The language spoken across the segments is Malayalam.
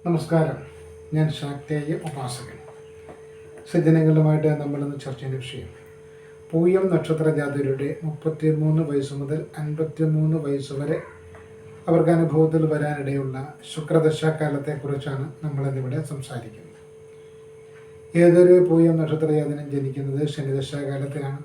നമസ്കാരം. ഞാൻ ശാക്തേയ ഉപാസകൻ. സജ്ജനങ്ങളുമായിട്ട് നമ്മളിന്ന് ചർച്ച ചെയ്യുന്ന വിഷയം പൂയം നക്ഷത്ര ജാതകരുടെ 33 വയസ്സ് മുതൽ 53 വയസ്സ് വരെ അവർക്ക് അനുഭവത്തിൽ വരാനിടയുള്ള ശുക്രദശാകാലത്തെക്കുറിച്ചാണ് നമ്മളിന്നിവിടെ സംസാരിക്കുന്നത്. ഏതൊരു പൂയം നക്ഷത്ര ജാതകനും ജനിക്കുന്നത് ശനിദശാകാലത്തിലാണ്.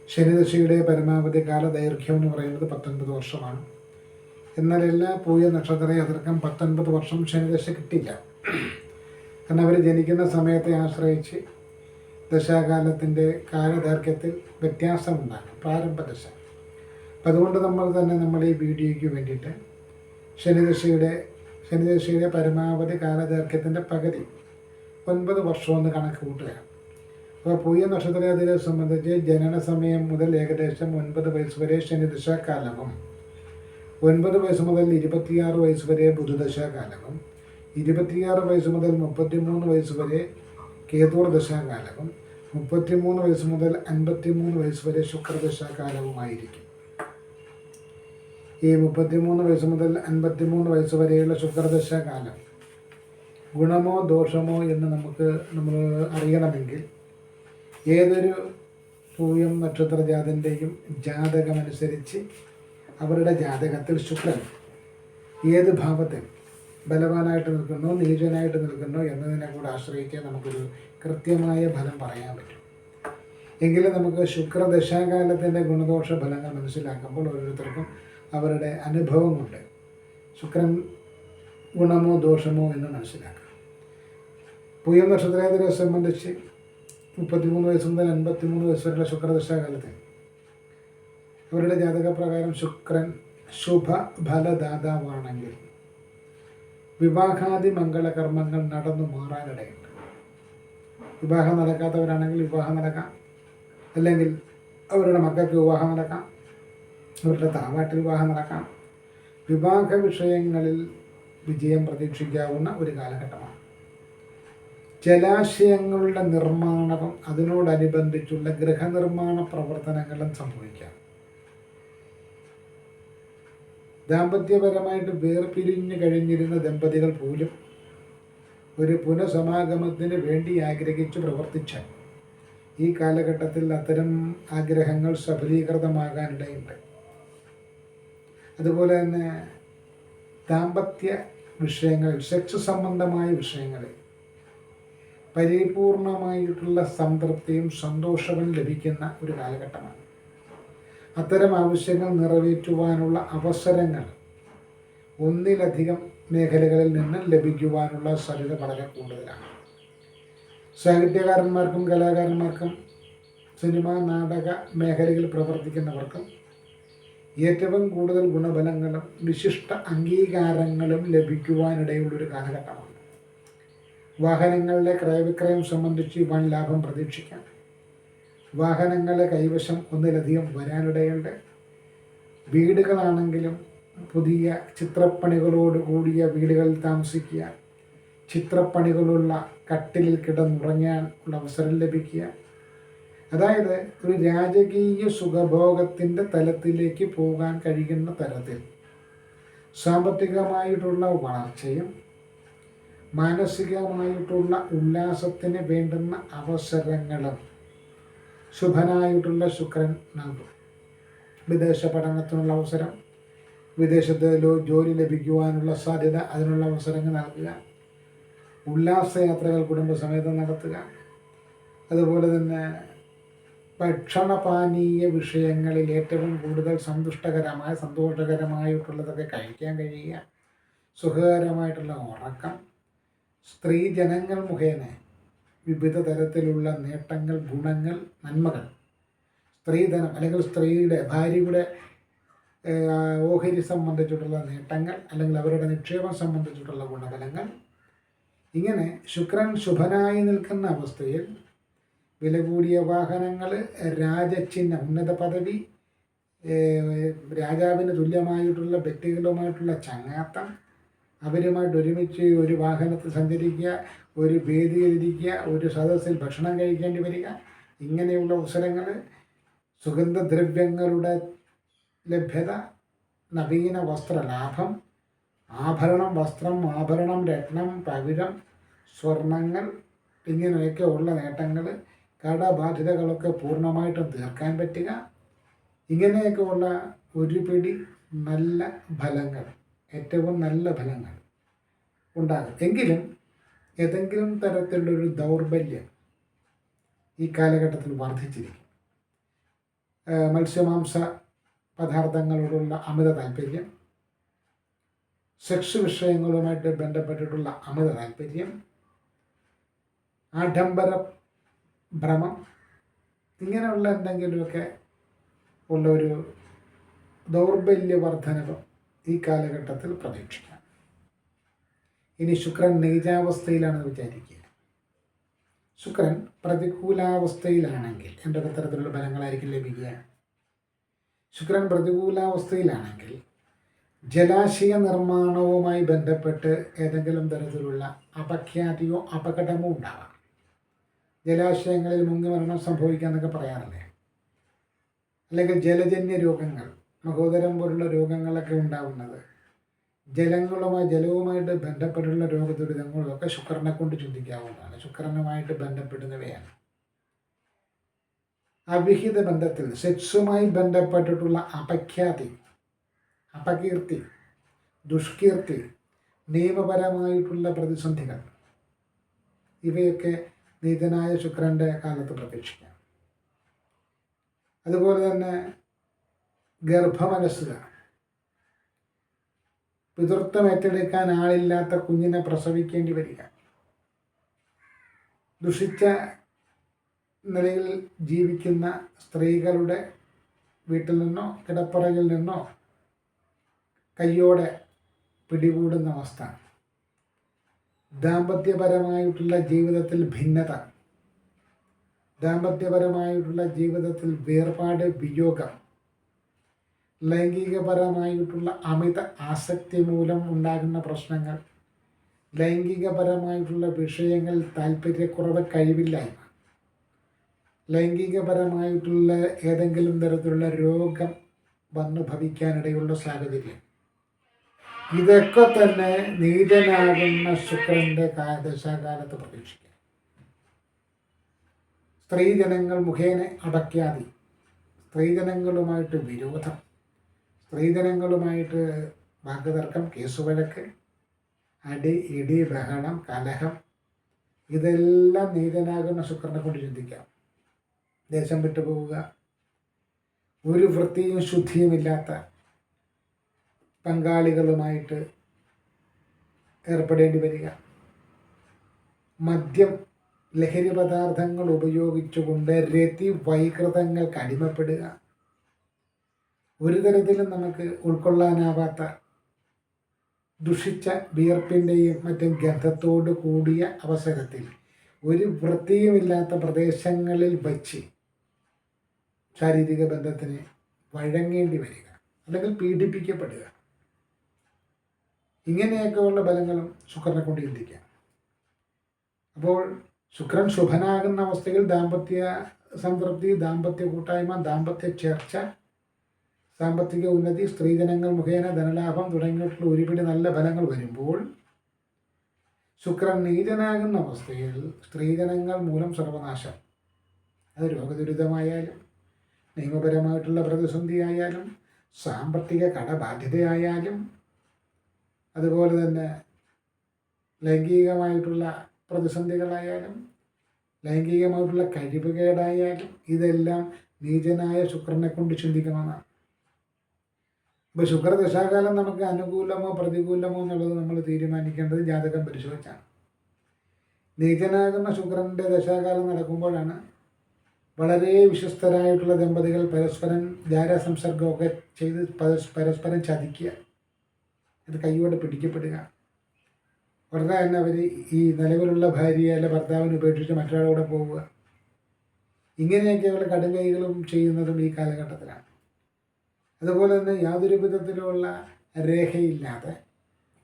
ശനിദശയുടെ പരമാവധി കാലദൈർഘ്യം എന്ന് പറയുന്നത് 19 വർഷമാണ്. എന്നാൽ എല്ലാ പൂയ നക്ഷത്ര ജാതകർക്കും 19 വർഷം ശനിദശ കിട്ടില്ല. കാരണം അവർ ജനിക്കുന്ന സമയത്തെ ആശ്രയിച്ച് ദശാകാലത്തിൻ്റെ കാലദൈർഘ്യത്തിൽ വ്യത്യാസമുണ്ടാകും, പ്രാരംഭദശ. അപ്പം അതുകൊണ്ട് നമ്മൾ ഈ വീഡിയോയ്ക്ക് വേണ്ടിയിട്ട് ശനിദശയുടെ പരമാവധി കാലദൈർഘ്യത്തിൻ്റെ പകുതി 9 വർഷമെന്ന് കണക്ക് കൂട്ടുകയാണ്. അപ്പോൾ പൂയ നക്ഷത്ര ജാതകരെ സംബന്ധിച്ച് ജനന സമയം മുതൽ ഏകദേശം 9 വയസ്സ് വരെ ശനിദശാകാലവും 9 വയസ്സ് മുതൽ 26 വയസ്സ് വരെ ബുധദശാകാലവും 26 വയസ്സ് മുതൽ 33 വയസ്സ് വരെ കേതുർ ദശാകാലവും 33 വയസ്സ് മുതൽ 53 വയസ്സ് വരെ ശുക്രദശാകാലവുമായിരിക്കും. ഈ 33 വയസ്സ് മുതൽ 53 വയസ്സ് വരെയുള്ള ശുക്രദശാകാലം ഗുണമോ ദോഷമോ എന്ന് നമ്മൾ അറിയണമെങ്കിൽ ഏതൊരു പൂയം നക്ഷത്ര ജാതൻ്റെയും ജാതകമനുസരിച്ച് അവരുടെ ജാതകത്തിൽ ശുക്രൻ ഏത് ഭാവത്തിൽ ബലവാനായിട്ട് നിൽക്കുന്നോ നീചനായിട്ട് നിൽക്കുന്നോ എന്നതിനെ കൂടെ ആശ്രയിച്ച് നമുക്കൊരു കൃത്യമായ ഫലം പറയാൻ പറ്റും. എങ്കിലും നമുക്ക് ശുക്രദശാകാലത്തിൻ്റെ ഗുണദോഷ ഫലങ്ങൾ മനസ്സിലാക്കുമ്പോൾ ഓരോരുത്തർക്കും അവരുടെ അനുഭവം കൊണ്ട് ശുക്രൻ ഗുണമോ ദോഷമോ എന്ന് മനസ്സിലാക്കാം. പൂയം നക്ഷത്രത്തെ സംബന്ധിച്ച് 33 വയസ്സ് മുതൽ 53 വയസ്സ് വരെയുള്ള ശുക്രദശാകാലത്തിൽ അവരുടെ ജാതകപ്രകാരം ശുക്രൻ ശുഭഫലദാതാവാണെങ്കിൽ വിവാഹാദി മംഗളകർമ്മങ്ങൾ നടന്നു മാറാനിടയുണ്ട്. വിവാഹം നടക്കാത്തവരാണെങ്കിൽ വിവാഹം നടക്കാം, അല്ലെങ്കിൽ അവരുടെ മക്കൾക്ക് വിവാഹം നടക്കാം, അവരുടെ താവാട്ടിൽ വിവാഹം നടക്കാം. വിവാഹ വിഷയങ്ങളിൽ വിജയം പ്രതീക്ഷിക്കാവുന്ന ഒരു കാലഘട്ടമാണ്. ജലാശയങ്ങളുടെ നിർമ്മാണവും അതിനോടനുബന്ധിച്ചുള്ള ഗൃഹനിർമ്മാണ പ്രവർത്തനങ്ങളും സംഭവിക്കാം. ദാമ്പത്യപരമായിട്ട് വേർപിരിഞ്ഞു കഴിഞ്ഞിരുന്ന ദമ്പതികൾ പോലും ഒരു പുനഃസമാഗമത്തിന് വേണ്ടി ആഗ്രഹിച്ച് പ്രവർത്തിച്ചാൽ ഈ കാലഘട്ടത്തിൽ അത്തരം ആഗ്രഹങ്ങൾ സഫലീകൃതമാകാനിടയുണ്ട്. അതുപോലെ തന്നെ ദാമ്പത്യ വിഷയങ്ങളിൽ, സെക്സ് സംബന്ധമായ വിഷയങ്ങളിൽ പരിപൂർണമായിട്ടുള്ള സംതൃപ്തിയും സന്തോഷവും ലഭിക്കുന്ന ഒരു കാലഘട്ടമാണ്. അത്തരം ആവശ്യങ്ങൾ നിറവേറ്റുവാനുള്ള അവസരങ്ങൾ ഒന്നിലധികം മേഖലകളിൽ നിന്ന് ലഭിക്കുവാനുള്ള സാധ്യത വളരെ കൂടുതലാണ്. സാഹിത്യകാരന്മാർക്കും കലാകാരന്മാർക്കും സിനിമ നാടക മേഖലയിൽ പ്രവർത്തിക്കുന്നവർക്കും ഏറ്റവും കൂടുതൽ ഗുണഫലങ്ങളും വിശിഷ്ട അംഗീകാരങ്ങളും ലഭിക്കുവാനിടയുള്ളൊരു കാലഘട്ടമാണ്. വാഹനങ്ങളുടെ ക്രയവിക്രയം സംബന്ധിച്ച് വൻ ലാഭം പ്രതീക്ഷിക്കാം. വാഹനങ്ങളെ കൈവശം ഒന്നിലധികം വരാനിടയുണ്ട്. വീടുകളാണെങ്കിലും പുതിയ ചിത്രപ്പണികളോട് കൂടിയ വീടുകളിൽ താമസിക്കുക, ചിത്രപ്പണികളുള്ള കട്ടിലിൽ കിടന്നുറങ്ങാൻ ഉള്ള അവസരം ലഭിക്കുക. അതായത് ഒരു രാജകീയ സുഖഭോഗത്തിൻ്റെ തലത്തിലേക്ക് പോകാൻ കഴിയുന്ന തരത്തിൽ സാമ്പത്തികമായിട്ടുള്ള വളർച്ചയും മാനസികമായിട്ടുള്ള ഉല്ലാസത്തിന് വേണ്ടുന്ന അവസരങ്ങളും ശുഭനായിട്ടുള്ള ശുക്രൻ നൽകും. വിദേശ പഠനത്തിനുള്ള അവസരം, വിദേശത്ത് ജോലി ലഭിക്കുവാനുള്ള സാധ്യത, അതിനുള്ള അവസരങ്ങൾ നൽകുക, ഉല്ലാസയാത്രകൾ കുടുംബസമേതം നടത്തുക, അതുപോലെ തന്നെ ഭക്ഷണപാനീയ വിഷയങ്ങളിൽ ഏറ്റവും കൂടുതൽ സന്തോഷകരമായിട്ടുള്ളതൊക്കെ കഴിക്കാൻ കഴിയുക, സുഖകരമായിട്ടുള്ള ഉറക്കം, സ്ത്രീ ജനങ്ങൾ മുഖേന വിവിധ തരത്തിലുള്ള നേട്ടങ്ങൾ, ഗുണങ്ങൾ, നന്മകൾ, സ്ത്രീധനം അല്ലെങ്കിൽ ഭാര്യയുടെ ഓഹരി സംബന്ധിച്ചിട്ടുള്ള നേട്ടങ്ങൾ, അല്ലെങ്കിൽ അവരുടെ നിക്ഷേപം സംബന്ധിച്ചിട്ടുള്ള ഗുണഫലങ്ങൾ. ഇങ്ങനെ ശുക്രൻ ശുഭനായി നിൽക്കുന്ന അവസ്ഥയിൽ വില കൂടിയ വാഹനങ്ങൾ, രാജചിഹ്നം, ഉന്നത പദവി, രാജാവിന് തുല്യമായിട്ടുള്ള വ്യക്തികളുമായിട്ടുള്ള ചങ്ങാത്തം, അവരുമായിട്ട് ഒരുമിച്ച് ഒരു വാഹനത്തിൽ സഞ്ചരിക്കുക, ഒരു വേദിയിലിരിക്കുക, ഒരു സദസ്സിൽ ഭക്ഷണം കഴിക്കേണ്ടി വരിക, ഇങ്ങനെയുള്ള അവസരങ്ങൾ, സുഗന്ധദ്രവ്യങ്ങളുടെ ലഭ്യത, നവീന വസ്ത്രലാഭം, ആഭരണം, വസ്ത്രം, ആഭരണം, രത്നം, പവിഴം, സ്വർണങ്ങൾ, ഇങ്ങനെയൊക്കെ ഉള്ള നേട്ടങ്ങൾ, കടബാധ്യതകളൊക്കെ പൂർണ്ണമായിട്ടും തീർക്കാൻ പറ്റുക, ഇങ്ങനെയൊക്കെ ഉള്ള ഒരു പിടി നല്ല ഫലങ്ങൾ, ഏറ്റവും നല്ല ഫലങ്ങൾ ഉണ്ടാകും. എങ്കിലും ഏതെങ്കിലും തരത്തിലുള്ളൊരു ദൗർബല്യം ഈ കാലഘട്ടത്തിൽ വർദ്ധിച്ചിരിക്കും. മത്സ്യമാംസ പദാർത്ഥങ്ങളോടുള്ള അമിത താല്പര്യം, സെക്സ് വിഷയങ്ങളുമായിട്ട് ബന്ധപ്പെട്ടിട്ടുള്ള അമിത താല്പര്യം, ആഡംബര ഭ്രമം, ഇങ്ങനെയുള്ള എന്തെങ്കിലുമൊക്കെ ഉള്ള ഒരു ദൗർബല്യ വർധനവ് ഈ കാലഘട്ടത്തിൽ പ്രതീക്ഷിക്കാം. ഇനി ശുക്രൻ നീചാവസ്ഥയിലാണെന്ന് വിചാരിക്കുക. ശുക്രൻ പ്രതികൂലാവസ്ഥയിലാണെങ്കിൽ എന്തൊക്കെ തരത്തിലുള്ള ഫലങ്ങളായിരിക്കും ലഭിക്കുക? ശുക്രൻ പ്രതികൂലാവസ്ഥയിലാണെങ്കിൽ ജലാശയ നിർമ്മാണവുമായി ബന്ധപ്പെട്ട് ഏതെങ്കിലും തരത്തിലുള്ള അപഖ്യാതിയോ അപകടമോ ഉണ്ടാവാം. ജലാശയങ്ങളിൽ മുങ്ങി മരണം സംഭവിക്കാമെന്നൊക്കെ പറയാറില്ലേ? അല്ലെങ്കിൽ ജലജന്യ രോഗങ്ങൾ, മഹോദരം പോലുള്ള രോഗങ്ങളൊക്കെ ഉണ്ടാവുന്നത് ജലവുമായിട്ട് ബന്ധപ്പെട്ടുള്ള രോഗദുരിതങ്ങളൊക്കെ ശുക്രനെ കൊണ്ട് ചിന്തിക്കാവുന്നതാണ്. ശുക്രനുമായിട്ട് ബന്ധപ്പെടുന്നവയാണ്. അവിഹിത ബന്ധത്തിൽ സെക്സുമായി ബന്ധപ്പെട്ടിട്ടുള്ള അപഖ്യാതി, അപകീർത്തി, ദുഷ്കീർത്തി, നിയമപരമായിട്ടുള്ള പ്രതിസന്ധികൾ, ഇവയൊക്കെ നീതനായ ശുക്രൻ്റെ കാലത്ത് പ്രതീക്ഷിക്കാം. അതുപോലെ തന്നെ ഗർഭമനസ്സുക, പിതൃത്വം ഏറ്റെടുക്കാൻ ആളില്ലാത്ത കുഞ്ഞിനെ പ്രസവിക്കേണ്ടി വരിക, ദുഷിച്ച നിലയിൽ ജീവിക്കുന്ന സ്ത്രീകളുടെ വീട്ടിൽ നിന്നോ കിടപ്പറയിൽ നിന്നോ കയ്യോടെ പിടികൂടുന്ന അവസ്ഥ, ദാമ്പത്യപരമായിട്ടുള്ള ജീവിതത്തിൽ ഭിന്നത, ദാമ്പത്യപരമായിട്ടുള്ള ജീവിതത്തിൽ വേർപാട്, വിയോഗം, ലൈംഗികപരമായിട്ടുള്ള അമിത ആസക്തി മൂലം ഉണ്ടാകുന്ന പ്രശ്നങ്ങൾ, ലൈംഗികപരമായിട്ടുള്ള വിഷയങ്ങൾ താല്പര്യക്കുറവ്, കഴിവില്ലായ്മ, ലൈംഗികപരമായിട്ടുള്ള ഏതെങ്കിലും തരത്തിലുള്ള രോഗം വന്നു ഭവിക്കാനിടയുള്ള സാഹചര്യം, ഇതൊക്കെ തന്നെ നീചനാകുന്ന ശുക്രൻ്റെ ദശാകാലത്ത് പ്രതീക്ഷിക്കാം. സ്ത്രീജനങ്ങൾ മുഖേന അപഖ്യാതി, സ്ത്രീജനങ്ങളുമായിട്ട് വിരോധം, സ്ത്രീജനങ്ങളുമായിട്ട് വാക്കുതർക്കം, കേസുവഴക്ക്, അടി, ഇടി, ബഹളം, കലഹം, ഇതെല്ലാം നീതനാകുന്ന ശുക്രനെ കൊണ്ട് ചിന്തിക്കാം. ദേശം വിട്ടുപോവുക, ഒരു വൃത്തിയും ശുദ്ധിയുമില്ലാത്ത പങ്കാളികളുമായിട്ട് ഏർപ്പെടേണ്ടി വരിക, മദ്യം, ലഹരി പദാർത്ഥങ്ങൾ ഉപയോഗിച്ചുകൊണ്ട് രതി വൈകൃതങ്ങൾക്ക് അടിമപ്പെടുക, ഒരു തരത്തിലും നമുക്ക് ഉൾക്കൊള്ളാനാവാത്ത ദുഷിച്ച വിയർപ്പിൻ്റെയും മറ്റും ഗന്ധത്തോട് കൂടിയ അവസരത്തിൽ ഒരു വൃത്തിയുമില്ലാത്ത പ്രദേശങ്ങളിൽ വച്ച് ശാരീരിക ബന്ധത്തിന് വഴങ്ങേണ്ടി വരിക, അല്ലെങ്കിൽ പീഡിപ്പിക്കപ്പെടുക, ഇങ്ങനെയൊക്കെയുള്ള ബലങ്ങളും ശുക്രനെ കൊണ്ട് ചിന്തിക്കാം. അപ്പോൾ ശുക്രൻ ശുഭനാകുന്ന അവസ്ഥയിൽ ദാമ്പത്യ സംതൃപ്തി, ദാമ്പത്യ കൂട്ടായ്മ, ദാമ്പത്യ ചേർച്ച, സാമ്പത്തിക ഉന്നതി, സ്ത്രീജനങ്ങൾ മുഖേന ധനലാഭം തുടങ്ങിയിട്ടുള്ള ഒരുപിടി നല്ല ഫലങ്ങൾ വരുമ്പോൾ ശുക്രൻ നീചനാകുന്ന അവസ്ഥയിൽ സ്ത്രീജനങ്ങൾ മൂലം സർവനാശം, അത് രോഗദുരിതമായാലും നിയമപരമായിട്ടുള്ള പ്രതിസന്ധിയായാലും സാമ്പത്തിക കടബാധ്യതയായാലും അതുപോലെ തന്നെ ലൈംഗികമായിട്ടുള്ള പ്രതിസന്ധികളായാലും ലൈംഗികമായിട്ടുള്ള കഴിവുകേടായാലും ഇതെല്ലാം നീചനായ ശുക്രനെ കൊണ്ട് ചിന്തിക്കണമെന്നാണ്. ഇപ്പോൾ ശുക്രദശാകാലം നമുക്ക് അനുകൂലമോ പ്രതികൂലമോ എന്നുള്ളത് നമ്മൾ തീരുമാനിക്കേണ്ടത് ജാതകം പരിശോധിച്ചാണ്. നീചനാകുന്ന ശുക്രൻ്റെ ദശാകാലം നടക്കുമ്പോഴാണ് വളരെ വിശ്വസ്തരായിട്ടുള്ള ദമ്പതികൾ പരസ്പരം ജാരസംസർഗമൊക്കെ ചെയ്ത് പരസ്പരം ചതിക്കുക, അത് കൈയോടെ പിടിക്കപ്പെടുക, ഉടനെ തന്നെ അവർ ഈ നിലവിലുള്ള ഭാര്യയെ അല്ല ഭർത്താവിനെ ഉപേക്ഷിച്ച് മറ്റൊരാളോടെ പോവുക, ഇങ്ങനെയൊക്കെയുള്ള കടുങ്കൈകളും ചെയ്യുന്നതും ഈ കാലഘട്ടത്തിലാണ്. അതുപോലെ തന്നെ യാതൊരു വിധത്തിലുള്ള രേഖയില്ലാതെ,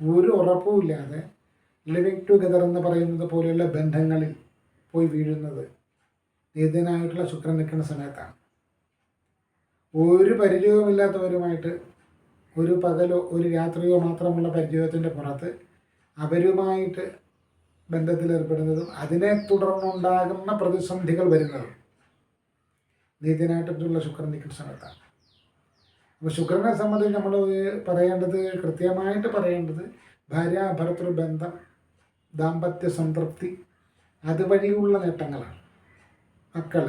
ഒരു ഉറപ്പുമില്ലാതെ ലിവിങ് ടുഗദർ എന്ന് പറയുന്നത് പോലെയുള്ള ബന്ധങ്ങളിൽ പോയി വീഴുന്നത് നീതനായിട്ടുള്ള ശുക്രൻ നിൽക്കുന്ന സമയത്താണ്. ഒരു പരിചയവുമില്ലാത്തവരുമായിട്ട് ഒരു പകലോ ഒരു രാത്രിയോ മാത്രമുള്ള പരിചയത്തിൻ്റെ പുറത്ത് അവരുമായിട്ട് ബന്ധത്തിലേർപ്പെടുന്നതും അതിനെ തുടർന്നുണ്ടാകുന്ന പ്രതിസന്ധികൾ വരുന്നതും നീതിനായിട്ടുള്ള ശുക്രൻ നിൽക്കുന്ന സമയത്താണ്. അപ്പോൾ ശുക്രനെ സംബന്ധിച്ച് നമ്മൾ പറയേണ്ടത്, കൃത്യമായിട്ട് പറയേണ്ടത് ഭാര്യാഭർത്തൃ ബന്ധം, ദാമ്പത്യ സംതൃപ്തി, അതുവഴിയുള്ള നേട്ടങ്ങളാണ്. മക്കൾ,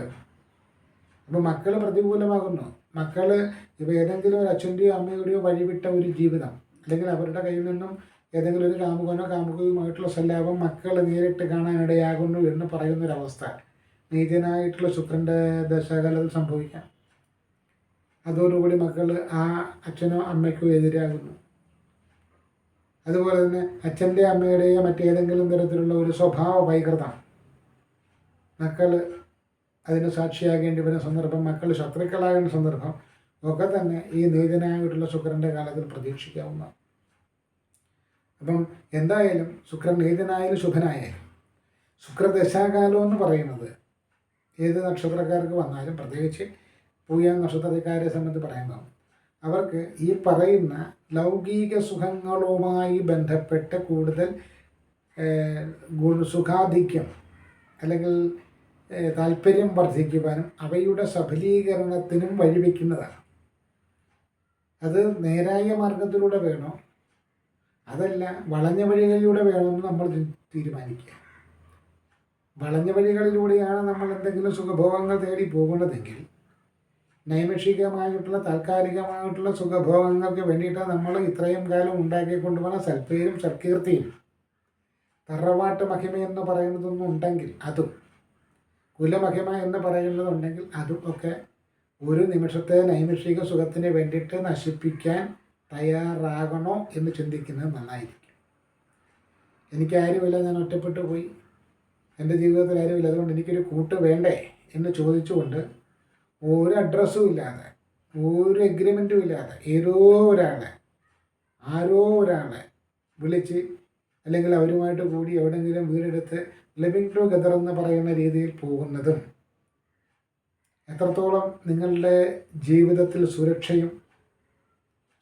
അപ്പോൾ മക്കൾ പ്രതികൂലമാകുന്നു. മക്കൾ ഇപ്പോൾ ഏതെങ്കിലും ഒരു അച്ഛൻ്റെയോ അമ്മയുടെയോ വഴിവിട്ട ഒരു ജീവിതം, അല്ലെങ്കിൽ അവരുടെ കയ്യിൽ നിന്നും ഏതെങ്കിലും ഒരു കാമുകനോ കാമുകയുമായിട്ടുള്ള സല്ലാപം മക്കൾ നേരിട്ട് കാണാനിടയാകുന്നു എന്ന് പറയുന്നൊരവസ്ഥ നീചനായിട്ടുള്ള ശുക്രൻ്റെ ദശാകാലത്തിൽ സംഭവിക്കാം. അതോടുകൂടി മക്കൾ ആ അച്ഛനോ അമ്മയ്ക്കോ എതിരാകുന്നു. അതുപോലെ തന്നെ അച്ഛൻ്റെ അമ്മയുടെയോ മറ്റേതെങ്കിലും തരത്തിലുള്ള ഒരു സ്വഭാവ വൈകൃതം മക്കൾ അതിന് സാക്ഷിയാകേണ്ടി വരുന്ന സന്ദർഭം, മക്കൾ ശത്രുക്കളാകുന്ന സന്ദർഭം ഒക്കെ തന്നെ ഈ നീചനായിട്ടുള്ള ശുക്രൻ്റെ കാലത്തിൽ പ്രതീക്ഷിക്കാവുന്ന. അപ്പം എന്തായാലും ശുക്രൻ നീചനായാലും ശുഭനായാലും ശുക്രദശാകാലം എന്ന് പറയുന്നത് ഏത് നക്ഷത്രക്കാർക്ക് വന്നാലും, പ്രത്യേകിച്ച് പൂയം നക്ഷത്രക്കാരെ സംബന്ധിച്ച് പറയുമ്പോൾ അവർക്ക് ഈ പറയുന്ന ലൗകിക സുഖങ്ങളുമായി ബന്ധപ്പെട്ട് കൂടുതൽ സുഖാധിക്യം അല്ലെങ്കിൽ താല്പര്യം വർദ്ധിക്കുവാനും അവയുടെ സഫലീകരണത്തിനും വഴിവെക്കുന്നതാണ്. അത് നേരായ മാർഗത്തിലൂടെ വേണോ അതല്ല വളഞ്ഞ വഴികളിലൂടെ വേണമെന്ന് നമ്മൾ തീരുമാനിക്കുക. വളഞ്ഞ വഴികളിലൂടെയാണ് നമ്മൾ എന്തെങ്കിലും സുഖഭോഗങ്ങൾ തേടി പോകുന്നതെങ്കിൽ, നൈമിഷികമായിട്ടുള്ള താൽക്കാലികമായിട്ടുള്ള സുഖഭോഗങ്ങൾക്ക് വേണ്ടിയിട്ട് നമ്മൾ ഇത്രയും കാലം ഉണ്ടാക്കിക്കൊണ്ടുപോകുന്ന സൽപ്പേരും സൽകീർത്തിയും തറവാട്ട് മഹിമയെന്ന് പറയുന്നതൊന്നും ഉണ്ടെങ്കിൽ അതും, കുലമഹിമ എന്ന് പറയുന്നതുണ്ടെങ്കിൽ അതും ഒക്കെ ഒരു നിമിഷത്തെ നൈമിഷിക സുഖത്തിന് വേണ്ടിയിട്ട് നശിപ്പിക്കാൻ തയ്യാറാകണോ എന്ന് ചിന്തിക്കുന്നത് നന്നായിരിക്കും. എനിക്കാരുമില്ല, ഞാൻ ഒറ്റപ്പെട്ടു പോയി, എൻ്റെ ജീവിതത്തിൽ ആരുമില്ല, അതുകൊണ്ട് എനിക്കൊരു കൂട്ട് വേണ്ടേ എന്ന് ചോദിച്ചുകൊണ്ട് ഒരു അഡ്രസ്സും ഇല്ലാതെ ഒരു എഗ്രിമെൻറ്റും ഇല്ലാതെ ആരോ ഒരാളെ വിളിച്ച് അല്ലെങ്കിൽ അവരുമായിട്ട് കൂടി എവിടെയെങ്കിലും വീടെടുത്ത് ലിവിങ് ടുഗദർ എന്ന് പറയുന്ന രീതിയിൽ പോകുന്നതും എത്രത്തോളം നിങ്ങളുടെ ജീവിതത്തിൽ സുരക്ഷയും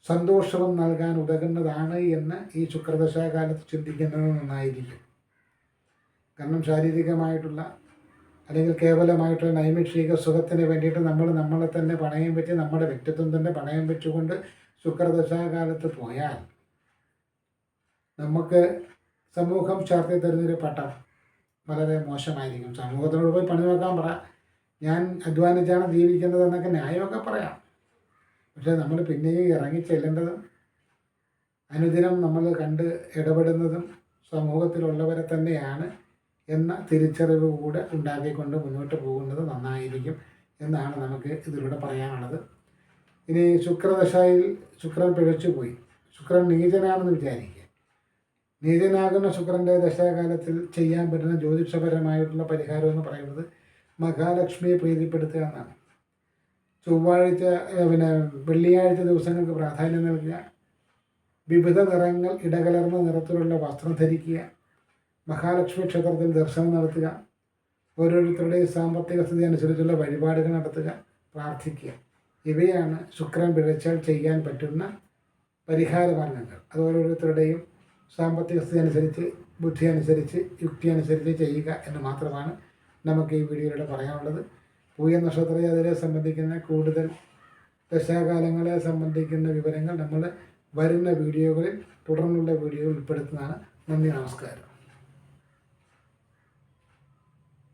സന്തോഷവും നൽകാൻ ഉതകുന്നതാണ് എന്ന് ഈ ശുക്രദശാകാലത്ത് ചിന്തിക്കുന്നത് നന്നായിരിക്കും. കാരണം ശാരീരികമായിട്ടുള്ള അല്ലെങ്കിൽ കേവലമായിട്ടുള്ള നൈമിഷിക സുഖത്തിന് വേണ്ടിയിട്ട് നമ്മളെ തന്നെ പണയം വെച്ച്, നമ്മുടെ വ്യക്തിത്വം തന്നെ പണയം വെച്ചുകൊണ്ട് ശുക്രദശാകാലത്ത് പോയാൽ നമുക്ക് സമൂഹം ചാർത്തി തരുന്നൊരു പട്ടം വളരെ മോശമായിരിക്കും. സമൂഹത്തിനോട് പോയി പണി നോക്കാൻ പറ, ഞാൻ അധ്വാനിച്ചാണ് ജീവിക്കുന്നതെന്നൊക്കെ ന്യായമൊക്കെ പറയാം. പക്ഷേ നമ്മൾ പിന്നെയും ഇറങ്ങി ചെല്ലേണ്ടതും അനുദിനം നമ്മൾ കണ്ട് ഇടപെടുന്നതും സമൂഹത്തിലുള്ളവരെ തന്നെയാണ് എന്ന തിരിച്ചറിവ് കൂടെ ഉണ്ടാക്കിക്കൊണ്ട് മുന്നോട്ട് പോകുന്നത് നന്നായിരിക്കും എന്നാണ് നമുക്ക് ഇതിലൂടെ പറയാനുള്ളത്. ഇനി ശുക്രദശയിൽ ശുക്രൻ പിഴച്ചു പോയി, ശുക്രൻ നീചനാണെന്ന് വിചാരിക്കുക. നീചനാകുന്ന ശുക്രൻ്റെ ദശാകാലത്തിൽ ചെയ്യാൻ പറ്റുന്ന ജ്യോതിഷപരമായിട്ടുള്ള പരിഹാരം എന്ന് പറയുന്നത് മഹാലക്ഷ്മിയെ പ്രീതിപ്പെടുത്തുക എന്നാണ്. ചൊവ്വാഴ്ച വെള്ളിയാഴ്ച ദിവസങ്ങൾക്ക് പ്രാധാന്യം നൽകുക, വിവിധ നിറങ്ങൾ ഇടകലർന്ന നിറത്തിലുള്ള വസ്ത്രം ധരിക്കുക, മഹാലക്ഷ്മി ക്ഷേത്രത്തിൽ ദർശനം നടത്തുക, ഓരോരുത്തരുടെയും സാമ്പത്തിക സ്ഥിതി അനുസരിച്ചുള്ള വഴിപാടുകൾ നടത്തുക, പ്രാർത്ഥിക്കുക. ഇവയാണ് ശുക്രൻ പിഴച്ചാൽ ചെയ്യാൻ പറ്റുന്ന പരിഹാര മാർഗങ്ങൾ. അത് ഓരോരുത്തരുടെയും സാമ്പത്തിക സ്ഥിതി അനുസരിച്ച്, ബുദ്ധി അനുസരിച്ച്, യുക്തി അനുസരിച്ച് ചെയ്യുക എന്ന് മാത്രമാണ് നമുക്ക് ഈ വീഡിയോയിലൂടെ പറയാനുള്ളത്. പൂയ നക്ഷത്രജാതരെ സംബന്ധിക്കുന്ന കൂടുതൽ ദശാകാലങ്ങളെ സംബന്ധിക്കുന്ന വിവരങ്ങൾ നമ്മൾ വരുന്ന വീഡിയോകളിൽ, തുടർന്നുള്ള വീഡിയോയിൽ ഉൾപ്പെടുത്തുന്നതാണ്. നന്ദി, നമസ്കാരം.